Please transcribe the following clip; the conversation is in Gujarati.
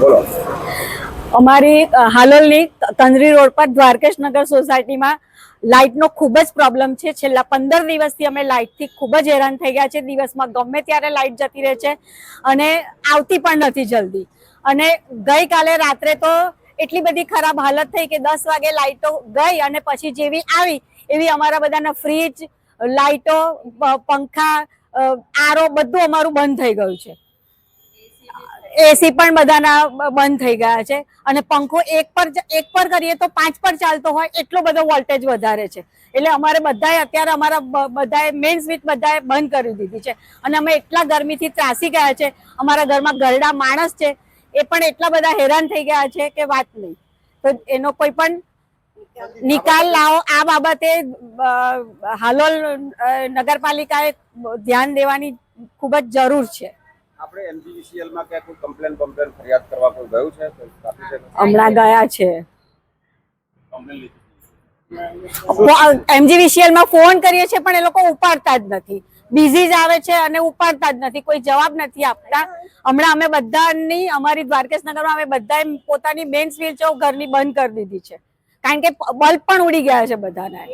બોલો. અમારી હાલોલની કંદરી રોડ પર દ્વારકેશનગર સોસાયટીમાં લાઇટનો ખૂબ જ પ્રોબ્લેમ છે. છેલ્લા 15 દિવસથી અમે લાઇટથી ખૂબ જ હેરાન થઈ ગયા છે. દિવસમાં ગમે ત્યારે લાઇટ જતી રહે છે અને આવતી પણ નથી જલ્દી. અને ગઈકાલે રાત્રે તો એટલી બધી ખરાબ હાલત થઈ કે 10 વાગે લાઇટો ગઈ અને પછી જેવી આવી એવી અમારા બધાના ફ્રીજ, લાઇટો, પંખા, આરો બધું અમારું બંધ થઈ ગયું છે. એસી પણ બધાના બંધ થઈ ગયા છે અને પંખો એક પર કરીએ તો 5 પર ચાલતો હોય એટલો બધો વોલ્ટેજ વધારે છે. એટલે અમારે બધાએ અત્યારે અમારા બધાએ મેઇન સ્વિચ બધાએ બંધ કરી દીધી છે અને અમે એટલા ગરમીથી ત્રાસી ગયા છે. અમારા ઘરમાં ઘરડા માણસ છે એ પણ એટલા બધા હેરાન થઈ ગયા છે કે વાત નહીં. તો એનો કોઈ પણ નિકાલ લાવો. આ બાબતે હાલોલ નગરપાલિકાએ ધ્યાન દેવાની ખૂબ જ જરૂર છે. આપણે એમજીવીસીએલ માં કે કોઈ કમ્પ્લેન ફરિયાદ કરવા કોઈ ગયું છે? હમણાં ગયા છે. એમજીવીસીએલ માં ફોન કરીએ છીએ પણ એ લોકો ઉપાડતા જ નથી. બિઝી જ આવે છે અને ઉપાડતા જ નથી, કોઈ જવાબ નથી આપતા. હમણાં અમે બધાની અમારી દ્વારકેશનગરમાં અમે બધાએ પોતાની મેઇન સ્વિચો ઘરની બંધ કરી દીધી છે કારણ કે બલ્બ પણ ઉડી ગયા છે બધાના.